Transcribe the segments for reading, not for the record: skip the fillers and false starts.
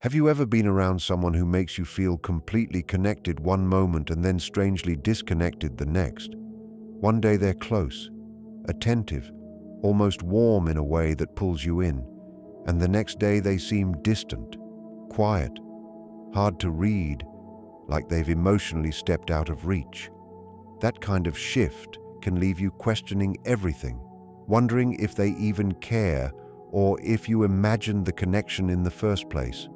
Have you ever been around someone who makes you feel completely connected one moment and then strangely disconnected the next? One day they're close, attentive, almost warm in a way that pulls you in, and the next day they seem distant, quiet, hard to read, like they've emotionally stepped out of reach. That kind of shift can leave you questioning everything, wondering if they even care or if you imagined the connection in the first place.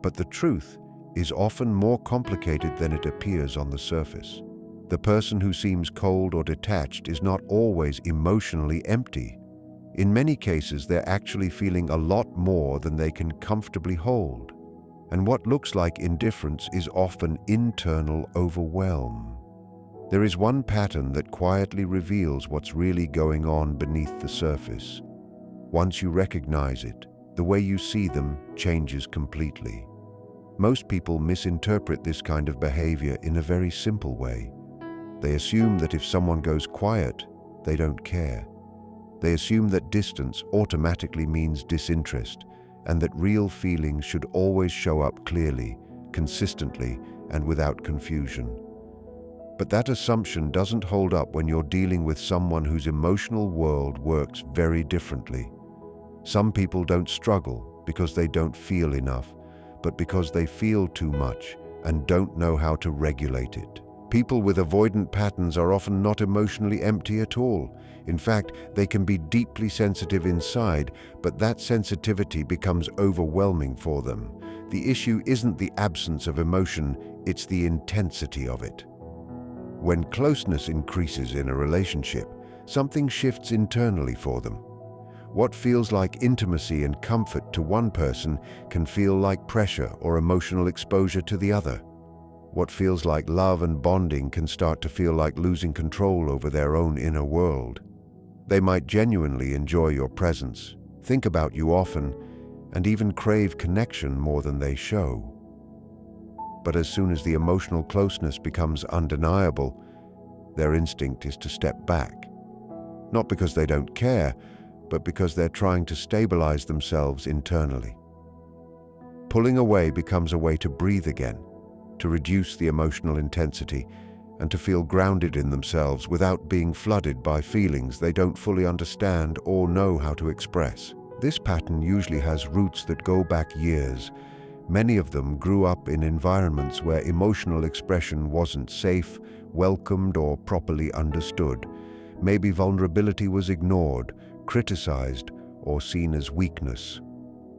But the truth is often more complicated than it appears on the surface. The person who seems cold or detached is not always emotionally empty. In many cases, they're actually feeling a lot more than they can comfortably hold. And what looks like indifference is often internal overwhelm. There is one pattern that quietly reveals what's really going on beneath the surface. Once you recognize it, the way you see them changes completely. Most people misinterpret this kind of behavior in a very simple way. They assume that if someone goes quiet, they don't care. They assume that distance automatically means disinterest, and that real feelings should always show up clearly, consistently, and without confusion. But that assumption doesn't hold up when you're dealing with someone whose emotional world works very differently. Some people don't struggle because they don't feel enough, but because they feel too much and don't know how to regulate it. People with avoidant patterns are often not emotionally empty at all. In fact, they can be deeply sensitive inside, but that sensitivity becomes overwhelming for them. The issue isn't the absence of emotion, it's the intensity of it. When closeness increases in a relationship, something shifts internally for them. What feels like intimacy and comfort to one person can feel like pressure or emotional exposure to the other. What feels like love and bonding can start to feel like losing control over their own inner world. They might genuinely enjoy your presence, think about you often, and even crave connection more than they show. But as soon as the emotional closeness becomes undeniable, their instinct is to step back. Not because they don't care, but because they're trying to stabilize themselves internally. Pulling away becomes a way to breathe again, to reduce the emotional intensity, and to feel grounded in themselves without being flooded by feelings they don't fully understand or know how to express. This pattern usually has roots that go back years. Many of them grew up in environments where emotional expression wasn't safe, welcomed, or properly understood. Maybe vulnerability was ignored, criticized, or seen as weakness.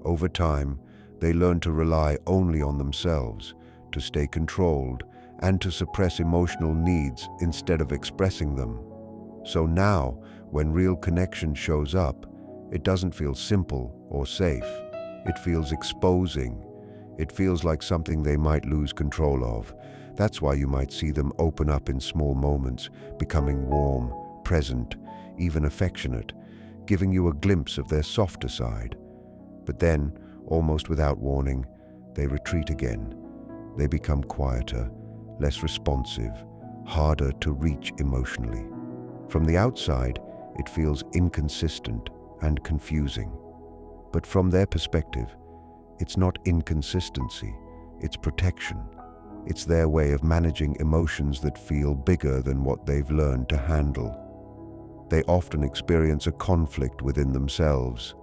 Over time, they learn to rely only on themselves, to stay controlled, and to suppress emotional needs instead of expressing them. So now, when real connection shows up, it doesn't feel simple or safe. It feels exposing. It feels like something they might lose control of. That's why you might see them open up in small moments, becoming warm, present, even affectionate, giving you a glimpse of their softer side. But then, almost without warning, they retreat again. They become quieter, less responsive, harder to reach emotionally. From the outside, it feels inconsistent and confusing. But from their perspective, it's not inconsistency, it's protection. It's their way of managing emotions that feel bigger than what they've learned to handle. They often experience a conflict within themselves.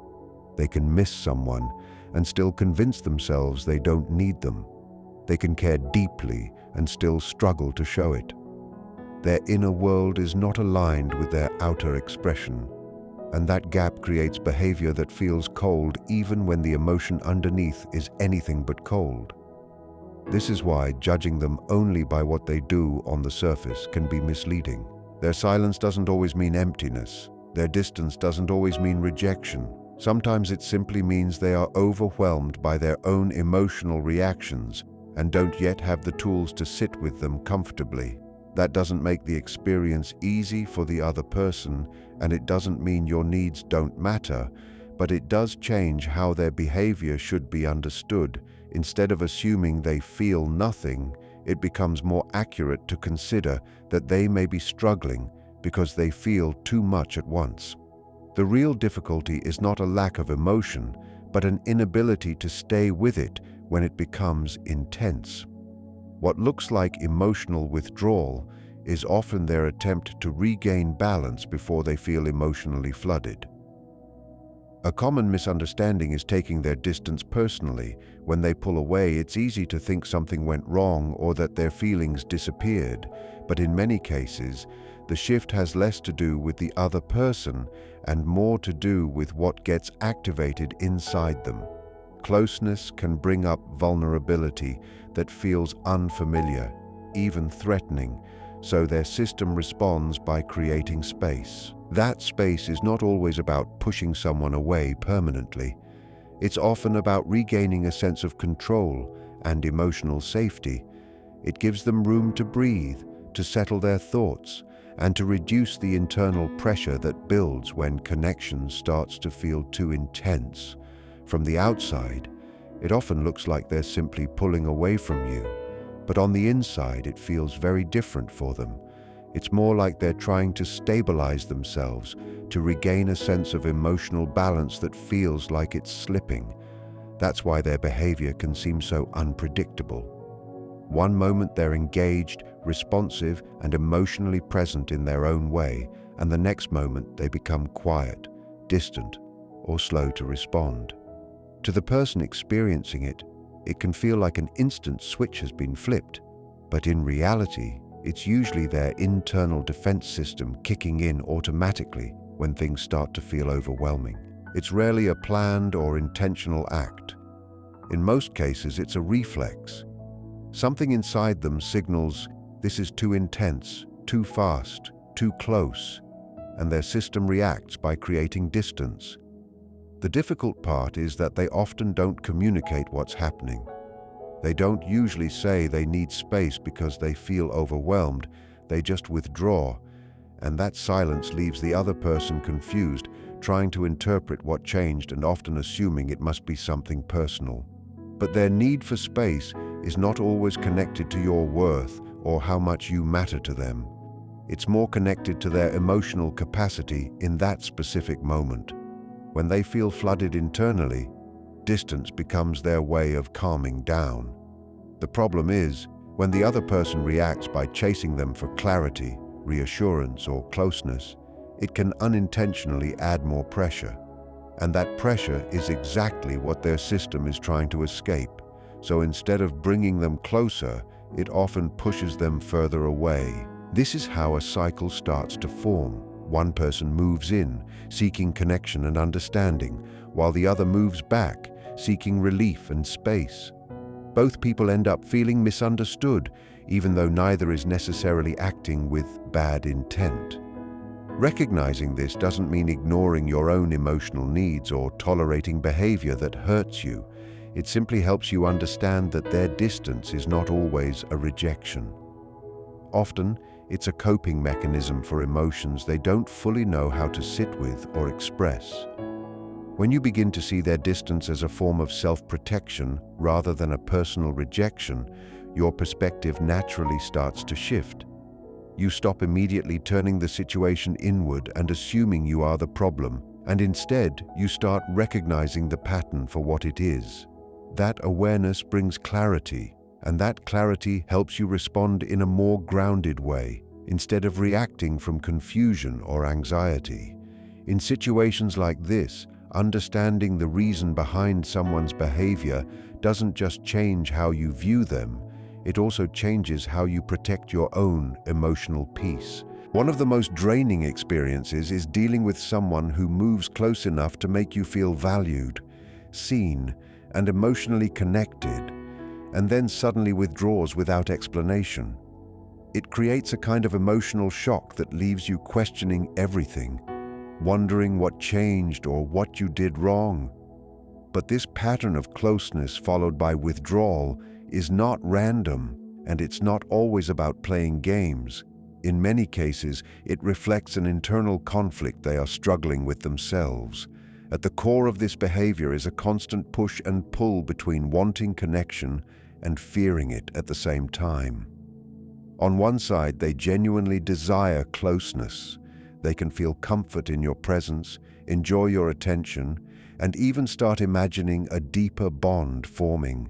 They can miss someone and still convince themselves they don't need them. They can care deeply and still struggle to show it. Their inner world is not aligned with their outer expression, and that gap creates behavior that feels cold even when the emotion underneath is anything but cold. This is why judging them only by what they do on the surface can be misleading. Their silence doesn't always mean emptiness. Their distance doesn't always mean rejection. Sometimes it simply means they are overwhelmed by their own emotional reactions and don't yet have the tools to sit with them comfortably. That doesn't make the experience easy for the other person, and it doesn't mean your needs don't matter, but it does change how their behavior should be understood. Instead of assuming they feel nothing, it becomes more accurate to consider that they may be struggling because they feel too much at once. The real difficulty is not a lack of emotion, but an inability to stay with it when it becomes intense. What looks like emotional withdrawal is often their attempt to regain balance before they feel emotionally flooded. A common misunderstanding is taking their distance personally. When they pull away, it's easy to think something went wrong or that their feelings disappeared, but in many cases, the shift has less to do with the other person and more to do with what gets activated inside them. Closeness can bring up vulnerability that feels unfamiliar, even threatening, so their system responds by creating space. That space is not always about pushing someone away permanently. It's often about regaining a sense of control and emotional safety. It gives them room to breathe, to settle their thoughts, and to reduce the internal pressure that builds when connection starts to feel too intense. From the outside, it often looks like they're simply pulling away from you, but on the inside it feels very different for them. It's more like they're trying to stabilize themselves, to regain a sense of emotional balance that feels like it's slipping. That's why their behavior can seem so unpredictable. One moment they're engaged, responsive, and emotionally present in their own way, and the next moment they become quiet, distant, or slow to respond. To the person experiencing it, it can feel like an instant switch has been flipped, but in reality, it's usually their internal defense system kicking in automatically when things start to feel overwhelming. It's rarely a planned or intentional act. In most cases, it's a reflex. Something inside them signals this is too intense, too fast, too close, and their system reacts by creating distance. The difficult part is that they often don't communicate what's happening. They don't usually say they need space because they feel overwhelmed. They just withdraw, and that silence leaves the other person confused, trying to interpret what changed and often assuming it must be something personal. But their need for space is not always connected to your worth or how much you matter to them. It's more connected to their emotional capacity in that specific moment. When they feel flooded internally, distance becomes their way of calming down. The problem is, when the other person reacts by chasing them for clarity, reassurance, or closeness, it can unintentionally add more pressure. And that pressure is exactly what their system is trying to escape. So instead of bringing them closer, it often pushes them further away. This is how a cycle starts to form. One person moves in, seeking connection and understanding, while the other moves back, seeking relief and space. Both people end up feeling misunderstood, even though neither is necessarily acting with bad intent. Recognizing this doesn't mean ignoring your own emotional needs or tolerating behavior that hurts you. It simply helps you understand that their distance is not always a rejection. Often, it's a coping mechanism for emotions they don't fully know how to sit with or express. When you begin to see their distance as a form of self-protection rather than a personal rejection, your perspective naturally starts to shift. You stop immediately turning the situation inward and assuming you are the problem, and instead you start recognizing the pattern for what it is. That awareness brings clarity, and that clarity helps you respond in a more grounded way, instead of reacting from confusion or anxiety. In situations like this, understanding the reason behind someone's behavior doesn't just change how you view them, it also changes how you protect your own emotional peace. One of the most draining experiences is dealing with someone who moves close enough to make you feel valued, seen, and emotionally connected, and then suddenly withdraws without explanation. It creates a kind of emotional shock that leaves you questioning everything, wondering what changed or what you did wrong. But this pattern of closeness followed by withdrawal is not random, and it's not always about playing games. In many cases, it reflects an internal conflict they are struggling with themselves. At the core of this behavior is a constant push and pull between wanting connection and fearing it at the same time. On one side, they genuinely desire closeness. They can feel comfort in your presence, enjoy your attention, and even start imagining a deeper bond forming.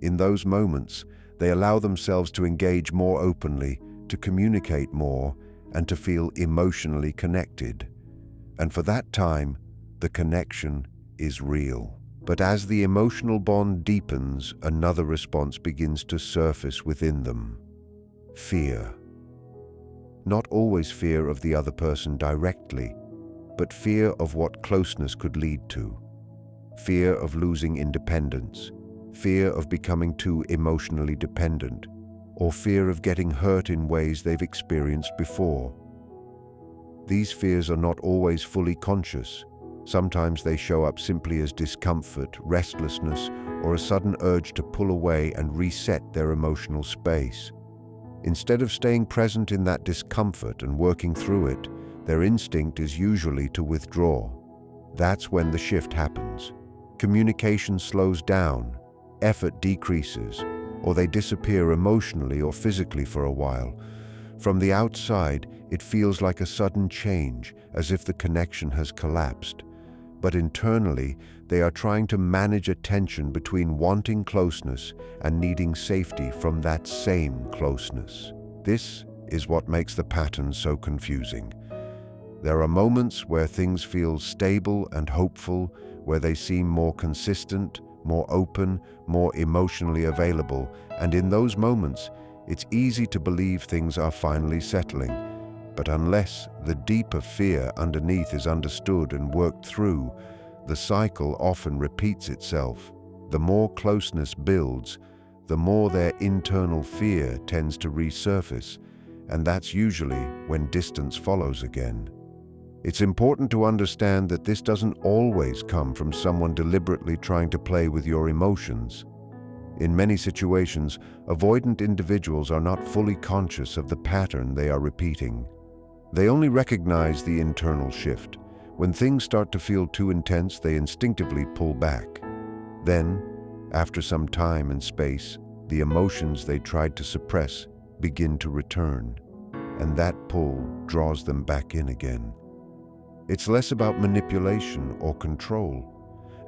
In those moments, they allow themselves to engage more openly, to communicate more, and to feel emotionally connected. And for that time, the connection is real. But as the emotional bond deepens, another response begins to surface within them: fear. Not always fear of the other person directly, but fear of what closeness could lead to. Fear of losing independence, fear of becoming too emotionally dependent, or fear of getting hurt in ways they've experienced before. These fears are not always fully conscious. Sometimes they show up simply as discomfort, restlessness, or a sudden urge to pull away and reset their emotional space. Instead of staying present in that discomfort and working through it, their instinct is usually to withdraw. That's when the shift happens. Communication slows down, effort decreases, or they disappear emotionally or physically for a while. From the outside, it feels like a sudden change, as if the connection has collapsed. But internally, they are trying to manage a tension between wanting closeness and needing safety from that same closeness. This is what makes the pattern so confusing. There are moments where things feel stable and hopeful, where they seem more consistent, more open, more emotionally available, and in those moments, it's easy to believe things are finally settling. But unless the deeper fear underneath is understood and worked through, the cycle often repeats itself. The more closeness builds, the more their internal fear tends to resurface, and that's usually when distance follows again. It's important to understand that this doesn't always come from someone deliberately trying to play with your emotions. In many situations, avoidant individuals are not fully conscious of the pattern they are repeating. They only recognize the internal shift. When things start to feel too intense, they instinctively pull back. Then, after some time and space, the emotions they tried to suppress begin to return, and that pull draws them back in again. It's less about manipulation or control,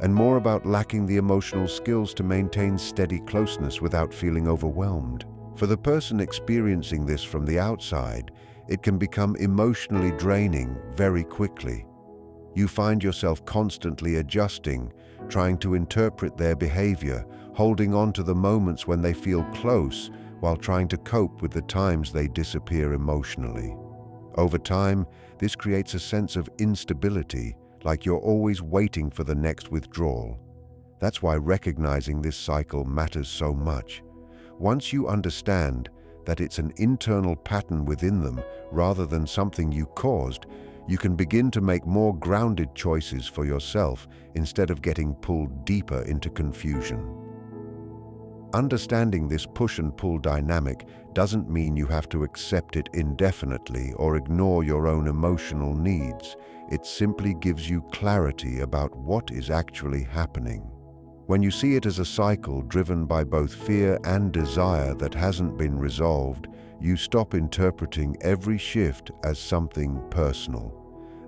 and more about lacking the emotional skills to maintain steady closeness without feeling overwhelmed. For the person experiencing this from the outside, it can become emotionally draining very quickly. You find yourself constantly adjusting, trying to interpret their behavior, holding on to the moments when they feel close while trying to cope with the times they disappear emotionally. Over time, this creates a sense of instability, like you're always waiting for the next withdrawal. That's why recognizing this cycle matters so much. Once you understand that it's an internal pattern within them rather than something you caused, you can begin to make more grounded choices for yourself instead of getting pulled deeper into confusion. Understanding this push and pull dynamic doesn't mean you have to accept it indefinitely or ignore your own emotional needs. It simply gives you clarity about what is actually happening. When you see it as a cycle driven by both fear and desire that hasn't been resolved, you stop interpreting every shift as something personal.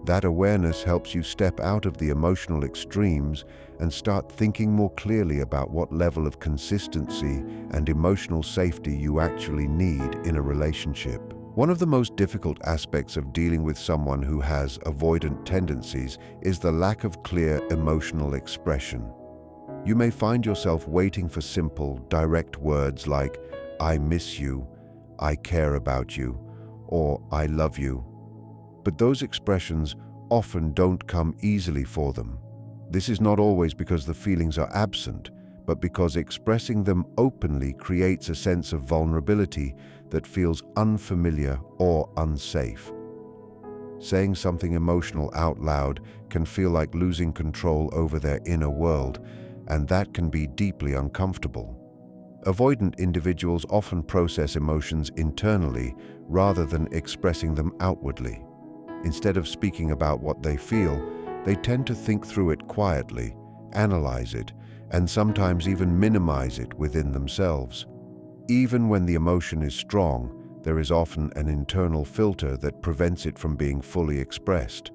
That awareness helps you step out of the emotional extremes and start thinking more clearly about what level of consistency and emotional safety you actually need in a relationship. One of the most difficult aspects of dealing with someone who has avoidant tendencies is the lack of clear emotional expression. You may find yourself waiting for simple, direct words like, "I miss you," "I care about you," or "I love you." But those expressions often don't come easily for them. This is not always because the feelings are absent, but because expressing them openly creates a sense of vulnerability that feels unfamiliar or unsafe. Saying something emotional out loud can feel like losing control over their inner world, and that can be deeply uncomfortable. Avoidant individuals often process emotions internally rather than expressing them outwardly. Instead of speaking about what they feel, they tend to think through it quietly, analyze it, and sometimes even minimize it within themselves. Even when the emotion is strong, there is often an internal filter that prevents it from being fully expressed.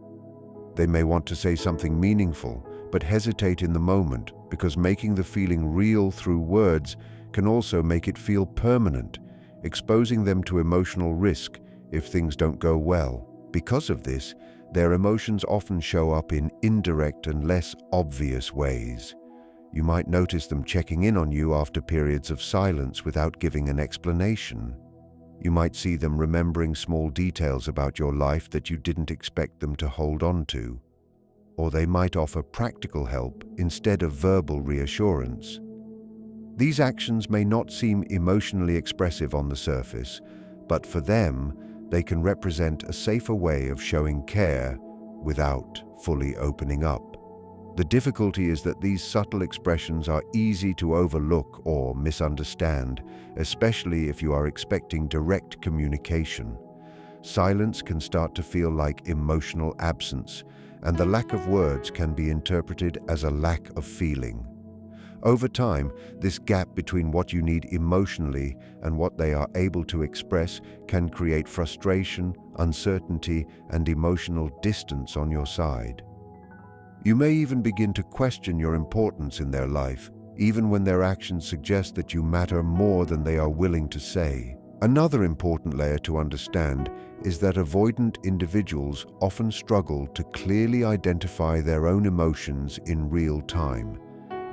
They may want to say something meaningful, but hesitate in the moment because making the feeling real through words can also make it feel permanent, exposing them to emotional risk if things don't go well. Because of this, their emotions often show up in indirect and less obvious ways. You might notice them checking in on you after periods of silence without giving an explanation. You might see them remembering small details about your life that you didn't expect them to hold on to. Or they might offer practical help instead of verbal reassurance. These actions may not seem emotionally expressive on the surface, but for them, they can represent a safer way of showing care without fully opening up. The difficulty is that these subtle expressions are easy to overlook or misunderstand, especially if you are expecting direct communication. Silence can start to feel like emotional absence, and the lack of words can be interpreted as a lack of feeling. Over time, this gap between what you need emotionally and what they are able to express can create frustration, uncertainty, and emotional distance on your side. You may even begin to question your importance in their life, even when their actions suggest that you matter more than they are willing to say. Another important layer to understand is that avoidant individuals often struggle to clearly identify their own emotions in real time.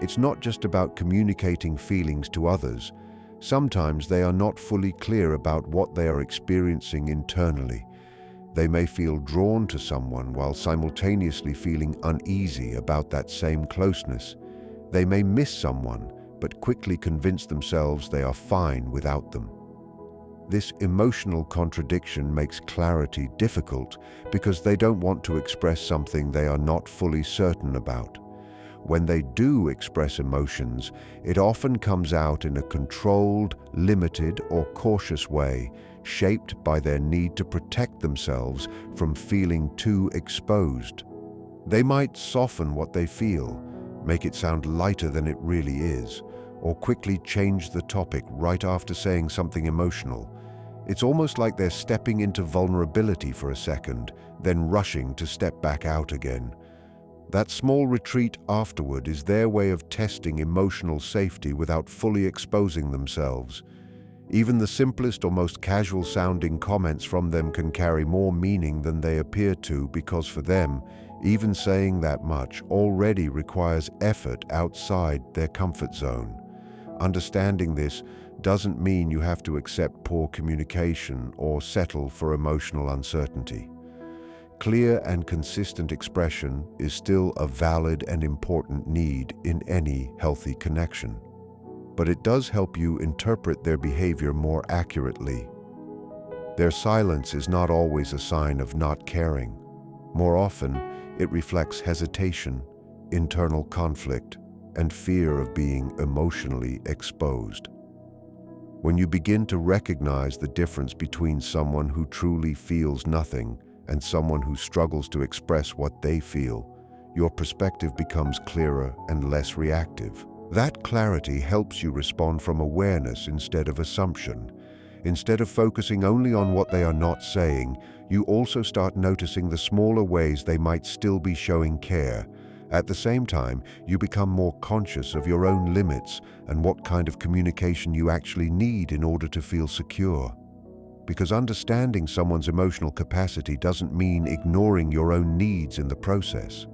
It's not just about communicating feelings to others. Sometimes they are not fully clear about what they are experiencing internally. They may feel drawn to someone while simultaneously feeling uneasy about that same closeness. They may miss someone, but quickly convince themselves they are fine without them. This emotional contradiction makes clarity difficult because they don't want to express something they are not fully certain about. When they do express emotions, it often comes out in a controlled, limited, or cautious way, shaped by their need to protect themselves from feeling too exposed. They might soften what they feel, make it sound lighter than it really is, or quickly change the topic right after saying something emotional. It's almost like they're stepping into vulnerability for a second, then rushing to step back out again. That small retreat afterward is their way of testing emotional safety without fully exposing themselves. Even the simplest or most casual-sounding comments from them can carry more meaning than they appear to, because for them, even saying that much already requires effort outside their comfort zone. Understanding this doesn't mean you have to accept poor communication or settle for emotional uncertainty. Clear and consistent expression is still a valid and important need in any healthy connection. But it does help you interpret their behavior more accurately. Their silence is not always a sign of not caring. More often, it reflects hesitation, internal conflict, and fear of being emotionally exposed. When you begin to recognize the difference between someone who truly feels nothing and someone who struggles to express what they feel, your perspective becomes clearer and less reactive. That clarity helps you respond from awareness instead of assumption. Instead of focusing only on what they are not saying, you also start noticing the smaller ways they might still be showing care. At the same time, you become more conscious of your own limits and what kind of communication you actually need in order to feel secure. Because understanding someone's emotional capacity doesn't mean ignoring your own needs in the process.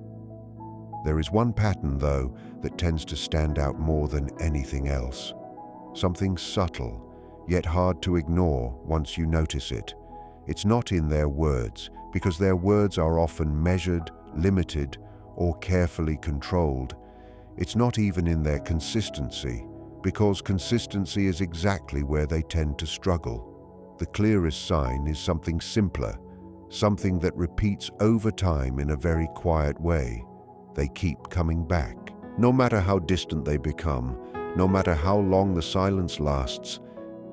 There is one pattern, though, that tends to stand out more than anything else. Something subtle, yet hard to ignore once you notice it. It's not in their words, because their words are often measured, limited, or carefully controlled. It's not even in their consistency, because consistency is exactly where they tend to struggle. The clearest sign is something simpler, something that repeats over time in a very quiet way. They keep coming back. No matter how distant they become, no matter how long the silence lasts,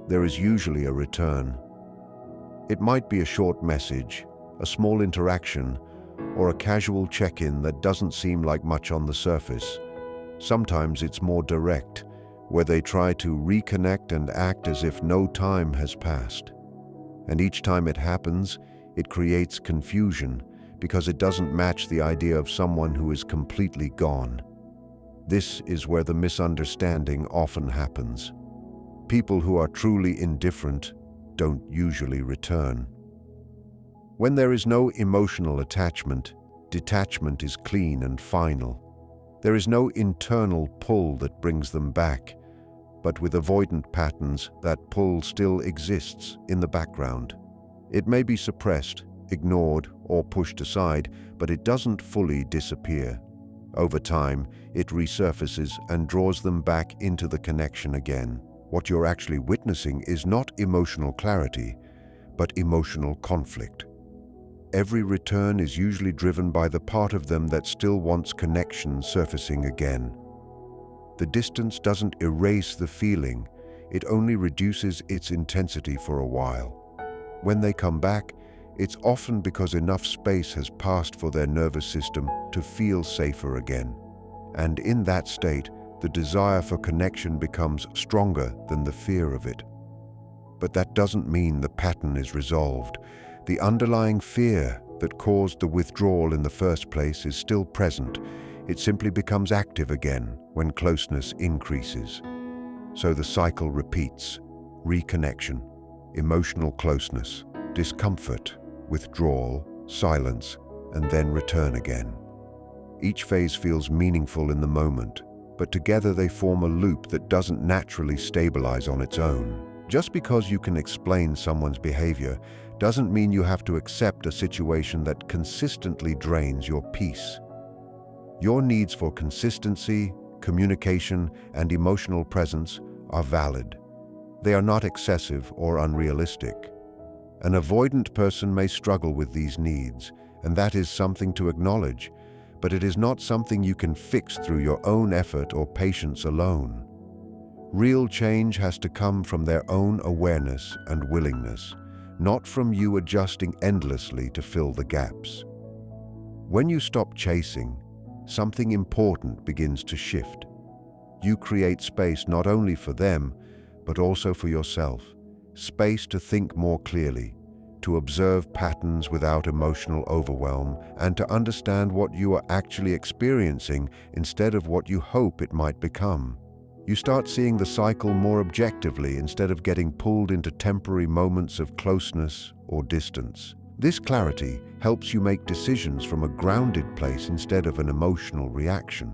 there is usually a return. It might be a short message, a small interaction, or a casual check-in that doesn't seem like much on the surface. Sometimes it's more direct, where they try to reconnect and act as if no time has passed. And each time it happens, it creates confusion because it doesn't match the idea of someone who is completely gone. This is where the misunderstanding often happens. People who are truly indifferent don't usually return. When there is no emotional attachment, detachment is clean and final. There is no internal pull that brings them back, but with avoidant patterns, that pull still exists in the background. It may be suppressed, ignored, or pushed aside, but it doesn't fully disappear. Over time, it resurfaces and draws them back into the connection again. What you're actually witnessing is not emotional clarity, but emotional conflict. Every return is usually driven by the part of them that still wants connection surfacing again. The distance doesn't erase the feeling, it only reduces its intensity for a while. When they come back, it's often because enough space has passed for their nervous system to feel safer again. And in that state, the desire for connection becomes stronger than the fear of it. But that doesn't mean the pattern is resolved. The underlying fear that caused the withdrawal in the first place is still present. It simply becomes active again when closeness increases. So the cycle repeats: reconnection, emotional closeness, discomfort, withdrawal, silence, and then return again. Each phase feels meaningful in the moment, but together they form a loop that doesn't naturally stabilize on its own. Just because you can explain someone's behavior doesn't mean you have to accept a situation that consistently drains your peace. Your needs for consistency, communication, and emotional presence are valid. They are not excessive or unrealistic. An avoidant person may struggle with these needs, and that is something to acknowledge, but it is not something you can fix through your own effort or patience alone. Real change has to come from their own awareness and willingness, not from you adjusting endlessly to fill the gaps. When you stop chasing, something important begins to shift. You create space not only for them, but also for yourself. Space to think more clearly, to observe patterns without emotional overwhelm, and to understand what you are actually experiencing instead of what you hope it might become. You start seeing the cycle more objectively instead of getting pulled into temporary moments of closeness or distance. This clarity helps you make decisions from a grounded place instead of an emotional reaction.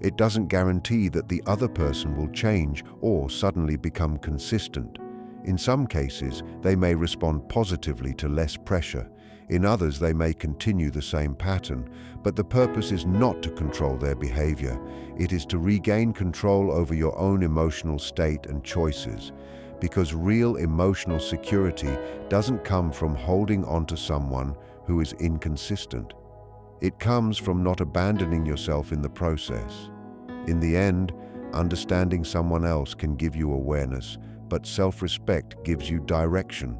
It doesn't guarantee that the other person will change or suddenly become consistent. In some cases, they may respond positively to less pressure. In others, they may continue the same pattern, but the purpose is not to control their behavior. It is to regain control over your own emotional state and choices, because real emotional security doesn't come from holding on to someone who is inconsistent. It comes from not abandoning yourself in the process. In the end, understanding someone else can give you awareness, but self-respect gives you direction.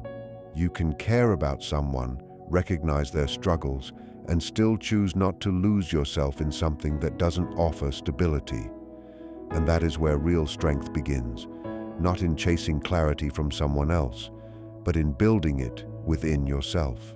You can care about someone, recognize their struggles, and still choose not to lose yourself in something that doesn't offer stability. And that is where real strength begins, not in chasing clarity from someone else, but in building it within yourself.